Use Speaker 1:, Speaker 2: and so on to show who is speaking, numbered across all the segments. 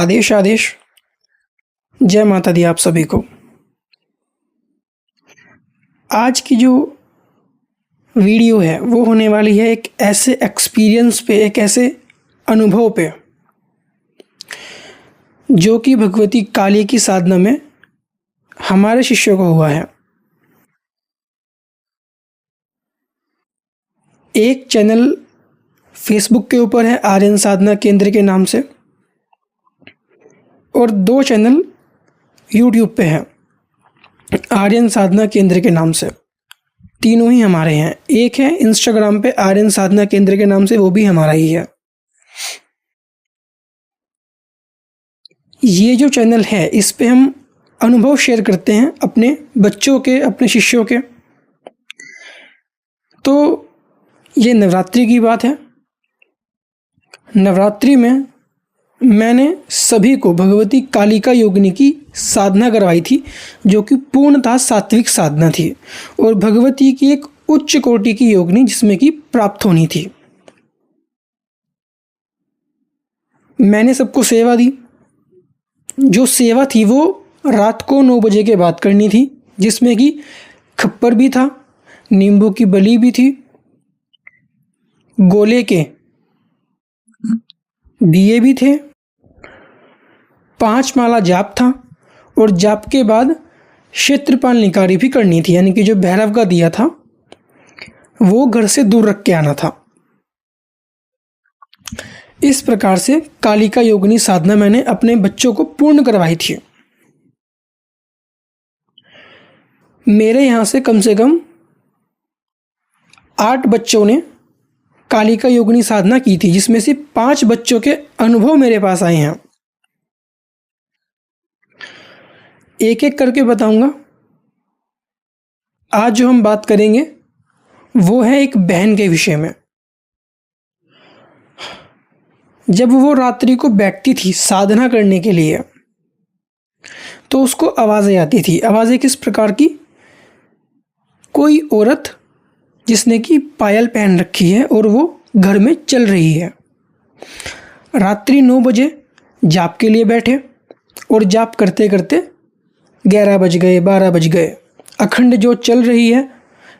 Speaker 1: आदेश आदेश। जय माता दी आप सभी को। आज की जो वीडियो है वो होने वाली है एक ऐसे एक्सपीरियंस पे, एक ऐसे अनुभव पे जो कि भगवती काली की साधना में हमारे शिष्यों को हुआ है। एक चैनल फेसबुक के ऊपर है आर्यन साधना केंद्र के नाम से, और 2 चैनल यूट्यूब पे है आर्यन साधना केंद्र के नाम से। तीनों ही हमारे हैं। एक है इंस्टाग्राम पे आर्यन साधना केंद्र के नाम से, वो भी हमारा ही है। ये जो चैनल है इस पे हम अनुभव शेयर करते हैं अपने बच्चों के, अपने शिष्यों के। तो ये नवरात्रि की बात है। नवरात्रि में मैंने सभी को भगवती कालिका योगिनी की साधना करवाई थी, जो कि पूर्णतः सात्विक साधना थी और भगवती की एक उच्च कोटि की योगिनी जिसमें कि प्राप्त होनी थी। मैंने सबको सेवा दी। जो सेवा थी वो रात को 9 बजे के बाद करनी थी, जिसमें कि खप्पर भी था, नींबू की बली भी थी, गोले के दिए भी थे, 5 माला जाप था, और जाप के बाद क्षेत्रपाल निकारी भी करनी थी, यानी कि जो भैरव का दिया था वो घर से दूर रख के आना था। इस प्रकार से कालिका योगिनी साधना मैंने अपने बच्चों को पूर्ण करवाई थी। मेरे यहाँ से कम 8 बच्चों ने कालिका योगिनी साधना की थी, जिसमें से 5 बच्चों के अनुभव मेरे पास आए हैं। एक एक करके बताऊंगा। आज जो हम बात करेंगे वो है एक बहन के विषय में। जब वो रात्रि को बैठती थी साधना करने के लिए तो उसको आवाज़ें आती थी। आवाज़ें किस प्रकार की? कोई औरत जिसने कि पायल पहन रखी है और वो घर में चल रही है। रात्रि 9 बजे जाप के लिए बैठे और जाप करते करते 11 बज गए, 12 बज गए। अखंड ज्योत चल रही है,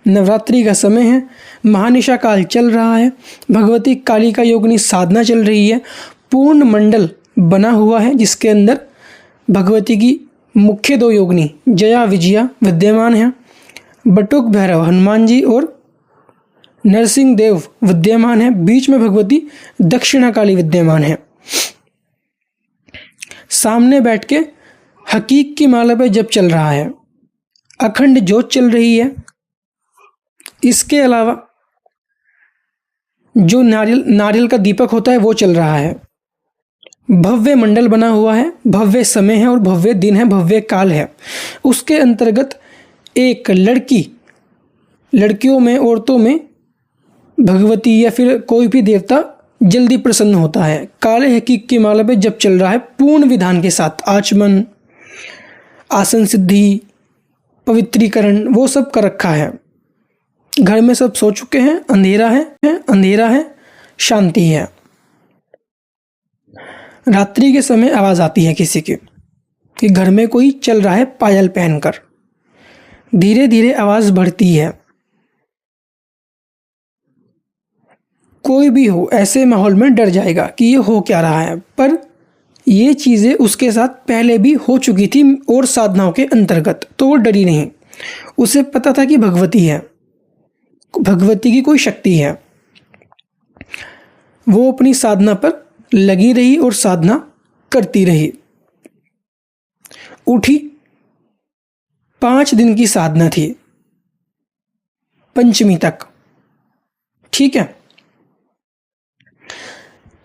Speaker 1: नवरात्रि का समय है, महानिशा काल चल रहा है, भगवती कालिका योगिनी साधना चल रही है। पूर्ण मंडल बना हुआ है जिसके अंदर भगवती की मुख्य 2 योगिनी जया विजया विद्यमान है, बटुक भैरव हनुमान जी और नरसिंह देव विद्यमान है। बीच में भगवती दक्षिणा काली विद्यमान है। सामने बैठ के हकीक की माला पे जप चल रहा है, अखंड ज्योत चल रही है। इसके अलावा जो नारियल का दीपक होता है वो चल रहा है। भव्य मंडल बना हुआ है, भव्य समय है और भव्य दिन है, भव्य काल है। उसके अंतर्गत एक लड़कियों में, औरतों में भगवती या फिर कोई भी देवता जल्दी प्रसन्न होता है। काले हकीक की माला पे जप चल रहा है पूर्ण विधान के साथ। आचमन, आसन सिद्धि, पवित्रीकरण वो सब कर रखा है। घर में सब सो चुके हैं, अंधेरा है, शांति है। रात्रि के समय आवाज़ आती है किसी की कि घर में कोई चल रहा है पायल पहनकर। धीरे धीरे आवाज़ बढ़ती है। कोई भी हो ऐसे माहौल में डर जाएगा कि ये हो क्या रहा है, पर ये चीज़ें उसके साथ पहले भी हो चुकी थी और साधनाओं के अंतर्गत, तो वो डरी नहीं। उसे पता था कि भगवती है, भगवती की कोई शक्ति है। वो अपनी साधना पर लगी रही और साधना करती रही। उठी, 5 दिन की साधना थी, पंचमी तक। ठीक है।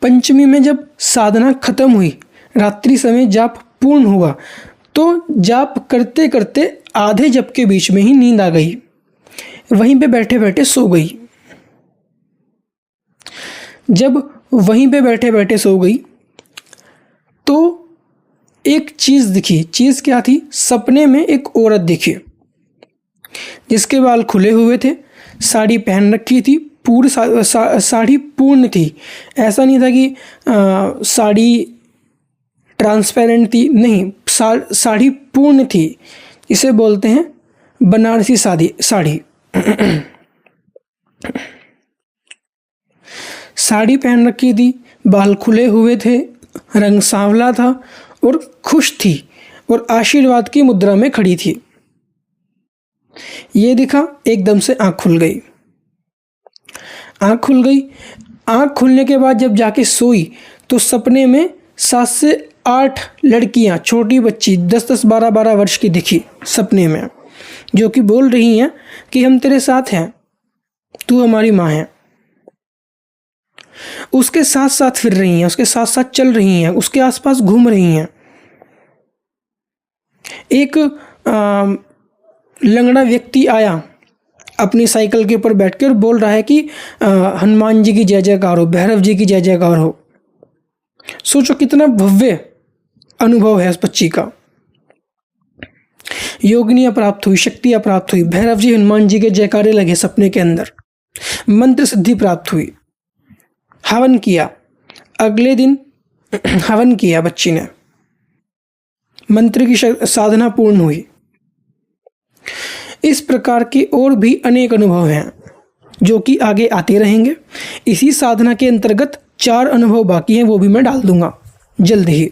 Speaker 1: पंचमी में जब साधना खत्म हुई, रात्रि समय जाप पूर्ण हुआ, तो जाप करते करते आधे जप के बीच में ही नींद आ गई। वहीं पे बैठे बैठे सो गई। जब वहीं पे बैठे बैठे सो गई तो एक चीज़ दिखी। चीज़ क्या थी? सपने में एक औरत दिखी जिसके बाल खुले हुए थे, साड़ी पहन रखी थी, पूरी साड़ी पूर्ण थी। ऐसा नहीं था कि साड़ी ट्रांसपेरेंट थी, नहीं, साड़ी पूर्ण थी। इसे बोलते हैं बनारसी साड़ी। साड़ी पहन रखी थी, बाल खुले हुए थे, रंग सांवला था और खुश थी और आशीर्वाद की मुद्रा में खड़ी थी। ये दिखा, एकदम से आंख खुल गई। आंख खुलने के बाद जब जाके सोई तो सपने में 7 से 8 लड़कियां, छोटी बच्ची 10-10, 12-12 वर्ष की दिखी सपने में, जो कि बोल रही हैं कि हम तेरे साथ हैं, तू हमारी माँ है। उसके साथ साथ फिर रही हैं, उसके साथ साथ चल रही हैं, उसके आसपास घूम रही हैं। एक लंगड़ा व्यक्ति आया अपनी साइकिल के ऊपर बैठकर और बोल रहा है कि हनुमान जी की जय जयकार हो, भैरव जी की जय जयकार हो। सोचो कितना भव्य अनुभव है उस बच्ची का। योगिनियां प्राप्त हुई, शक्तियां प्राप्त हुई, भैरव जी हनुमान जी के जयकारे लगे सपने के अंदर, मंत्र सिद्धि प्राप्त हुई। हवन किया, अगले दिन हवन किया बच्ची ने, मंत्र की साधना पूर्ण हुई। इस प्रकार के और भी अनेक अनुभव हैं जो कि आगे आते रहेंगे। इसी साधना के अंतर्गत 4 अनुभव बाकी हैं, वो भी मैं डाल दूंगा जल्द ही।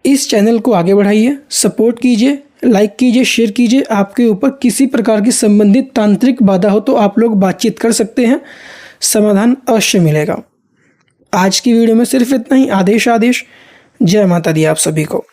Speaker 1: इस चैनल को आगे बढ़ाइए, सपोर्ट कीजिए, लाइक कीजिए, शेयर कीजिए। आपके ऊपर किसी प्रकार की संबंधित तांत्रिक बाधा हो तो आप लोग बातचीत कर सकते हैं, समाधान अवश्य मिलेगा। आज की वीडियो में सिर्फ इतना ही। आदेश। जय माता दी आप सभी को।